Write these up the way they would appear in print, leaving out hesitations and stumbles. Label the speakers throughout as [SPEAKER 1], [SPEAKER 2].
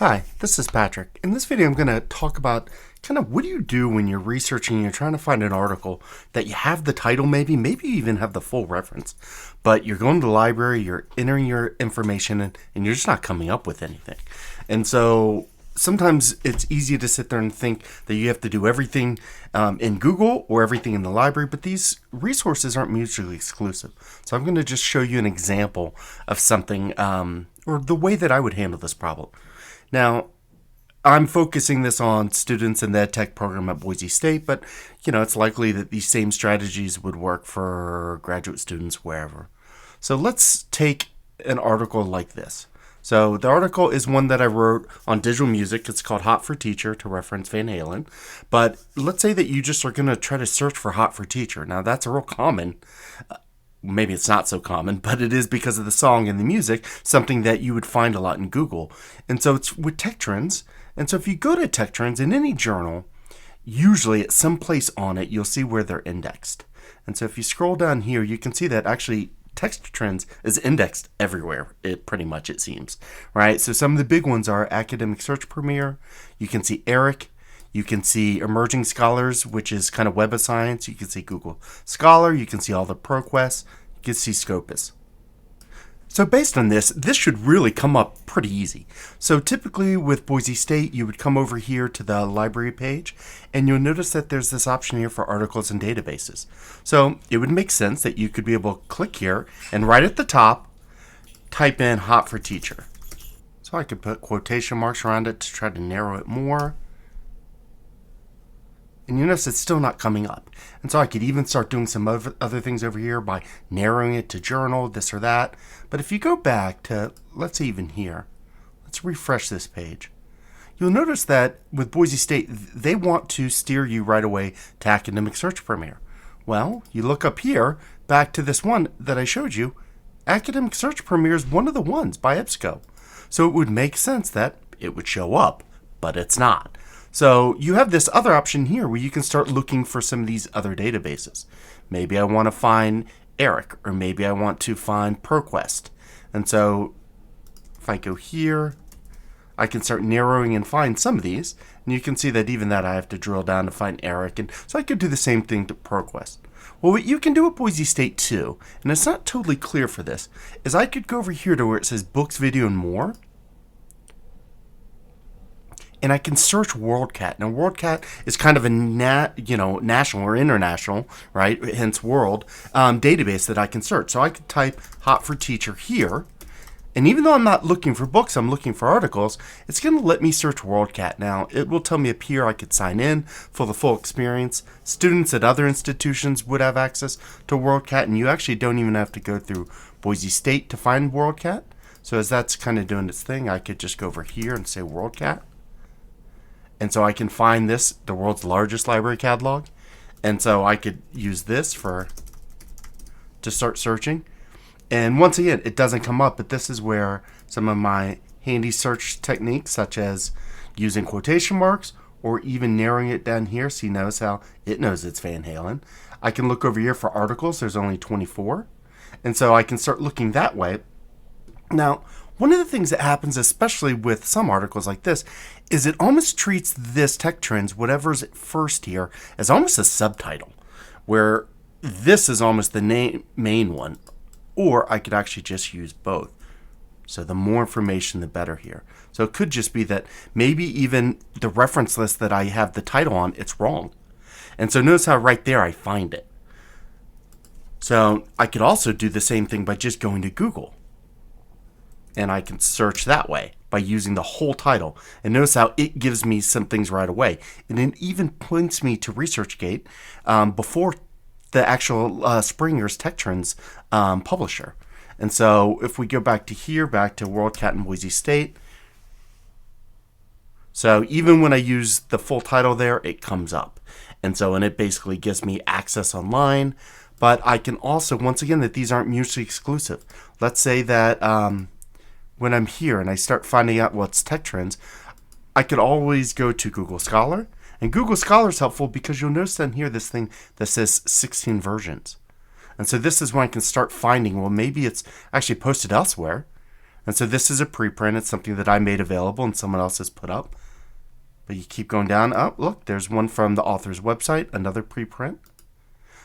[SPEAKER 1] Hi, this is Patrick. In this video, I'm going to talk about kind of what do you do when you're researching and you're trying to find an article that you have the title maybe you even have the full reference, but you're going to the library, you're entering your information, and you're just not coming up with anything. And so sometimes it's easy to sit there and think that you have to do everything in Google or everything in the library, but these resources aren't mutually exclusive. So I'm going to just show you an example of something or the way that I would handle this problem. Now, I'm focusing this on students in the Ed Tech program at Boise State, but it's likely that these same strategies would work for graduate students wherever. So let's take an article like this. So the article is one that I wrote on digital music. It's called Hot for Teacher, to reference Van Halen. But let's say that you just are going to try to search for Hot for Teacher. Now that's a real common, maybe it's not so common, but it is because of the song and the music, something that you would find a lot in Google. And so it's with tech trends. And so if you go to tech trends in any journal, usually at some place on it, you'll see where they're indexed. And so if you scroll down here, you can see that actually tech trends is indexed everywhere, it seems, right? So some of the big ones are Academic Search Premier. You can see ERIC. You can see Emerging Scholars, which is kind of Web of Science. You can see Google Scholar. You can see all the ProQuest. You can see Scopus. So based on this should really come up pretty easy. So typically with Boise State, you would come over here to the library page, and you'll notice that there's this option here for articles and databases. So it would make sense that you could be able to click here, and right at the top, type in Hot for Teacher. So I could put quotation marks around it to try to narrow it more. And you notice it's still not coming up. And so I could even start doing some other things over here by narrowing it to journal, this or that. But if you go back to, let's say even here, let's refresh this page. You'll notice that with Boise State, they want to steer you right away to Academic Search Premier. Well, you look up here, back to this one that I showed you, Academic Search Premier is one of the ones by EBSCO. So it would make sense that it would show up, but it's not. So you have this other option here where you can start looking for some of these other databases. Maybe I want to find ERIC, or maybe I want to find ProQuest. And so if I go here, I can start narrowing and find some of these. And you can see that even that I have to drill down to find ERIC. And so I could do the same thing to ProQuest. Well, what you can do at Boise State too, and it's not totally clear for this, is I could go over here to where it says Books, Video, and More. And I can search Worldcat. Now, Worldcat is kind of a national or international, right, hence world, database that I can search. So I could type Hot for Teacher here. And even though I'm not looking for books, I'm looking for articles, it's going to let me search Worldcat. Now, it will tell me up here I could sign in for the full experience. Students at other institutions would have access to Worldcat, and you actually don't even have to go through Boise State to find Worldcat. So as that's kind of doing its thing, I could just go over here and say Worldcat. And so I can find this, the world's largest library catalog. And so I could use this to start searching. And once again, it doesn't come up, but this is where some of my handy search techniques, such as using quotation marks or even narrowing it down here. So you notice how it knows it's Van Halen. I can look over here for articles. There's only 24. And so I can start looking that way. Now, one of the things that happens, especially with some articles like this, is it almost treats this tech trends, whatever's at first here, as almost a subtitle, where this is almost the main one, or I could actually just use both. So the more information, the better here. So it could just be that maybe even the reference list that I have the title on, it's wrong. And so notice how right there I find it. So I could also do the same thing by just going to Google. And I can search that way by using the whole title. And notice how it gives me some things right away. And it even points me to ResearchGate before the actual Springer's Tech Trends publisher. And so if we go back to here, back to Worldcat and Boise State, so even when I use the full title there, it comes up. And it basically gives me access online. But I can also, once again, that these aren't mutually exclusive. Let's say that when I'm here and I start finding out what's tech trends, I could always go to Google Scholar. And Google Scholar is helpful because you'll notice down here this thing that says 16 versions. And so this is when I can start finding, well, maybe it's actually posted elsewhere. And so this is a preprint. It's something that I made available and someone else has put up. But you keep going down. Oh, look, there's one from the author's website, another preprint.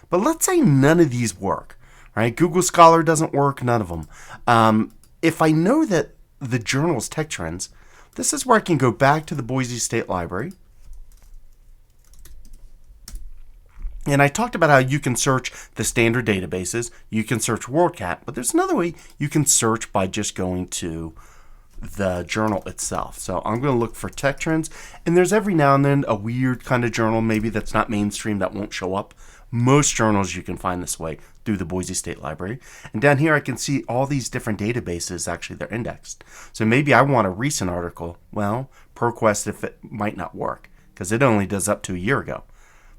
[SPEAKER 1] But let's say none of these work, right? Google Scholar doesn't work, none of them. If I know that the journal is Tech Trends, this is where I can go back to the Boise State Library. And I talked about how you can search the standard databases. You can search Worldcat, but there's another way you can search by just going to the journal itself. So I'm going to look for Tech Trends, and there's every now and then a weird kind of journal maybe that's not mainstream that won't show up. Most journals you can find this way through the Boise State Library. And down here I can see all these different databases, actually they're indexed. So maybe I want a recent article. Well, ProQuest, if it might not work because it only does up to a year ago.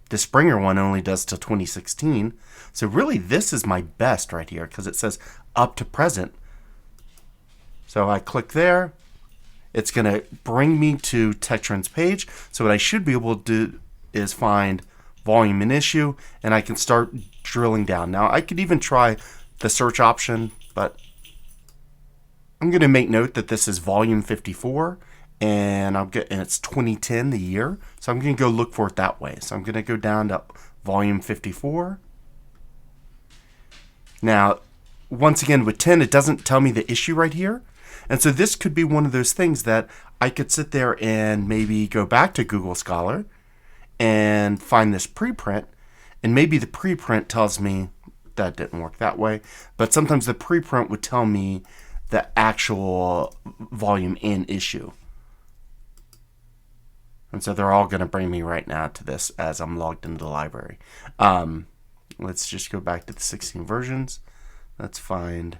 [SPEAKER 1] The Springer one only does till 2016. So really this is my best right here because it says up to present. So I click there. It's going to bring me to Tech Trends page. So what I should be able to do is find volume and issue, and I can start drilling down. Now I could even try the search option, but I'm going to make note that this is volume 54, and it's 2010, the year. So I'm going to go look for it that way. So I'm going to go down to volume 54. Now, once again, with 10, it doesn't tell me the issue right here. And so this could be one of those things that I could sit there and maybe go back to Google Scholar and find this preprint, and maybe the preprint tells me that didn't work that way, but sometimes the preprint would tell me the actual volume in issue. And so they're all going to bring me right now to this as I'm logged into the library. Let's just go back to the 16 versions. Let's find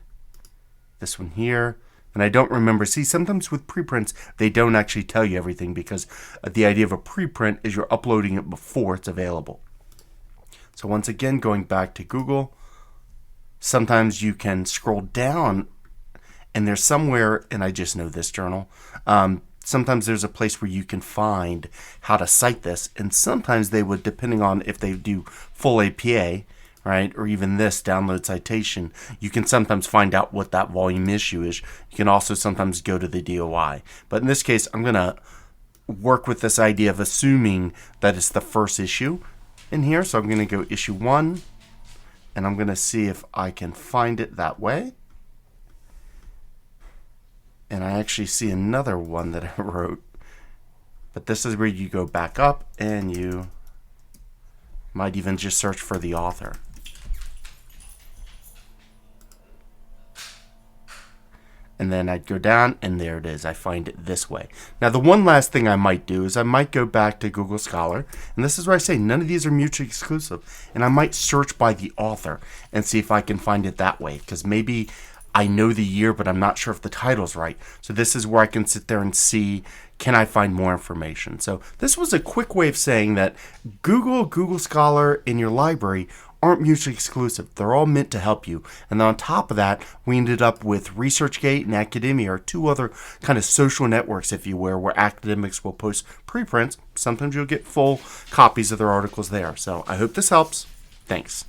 [SPEAKER 1] this one here. And I don't remember. See, sometimes with preprints, they don't actually tell you everything because the idea of a preprint is you're uploading it before it's available. So once again, going back to Google, sometimes you can scroll down and there's somewhere, and I just know this journal, sometimes there's a place where you can find how to cite this. And sometimes they would, depending on if they do full APA, right, or even this download citation, you can sometimes find out what that volume issue is. You can also sometimes go to the DOI. But in this case, I'm going to work with this idea of assuming that it's the first issue in here. So I'm going to go issue 1, and I'm going to see if I can find it that way. And I actually see another one that I wrote. But this is where you go back up, and you might even just search for the author. And then I'd go down, and there it is. I find it this way. Now, the one last thing I might do is I might go back to Google Scholar. And this is where I say none of these are mutually exclusive. And I might search by the author and see if I can find it that way. Because maybe I know the year, but I'm not sure if the title's right. So this is where I can sit there and see, can I find more information? So this was a quick way of saying that Google Scholar in your library aren't mutually exclusive. They're all meant to help you. And then on top of that, we ended up with ResearchGate and Academia, or two other kind of social networks, if you will, where academics will post preprints. Sometimes you'll get full copies of their articles there. So I hope this helps. Thanks.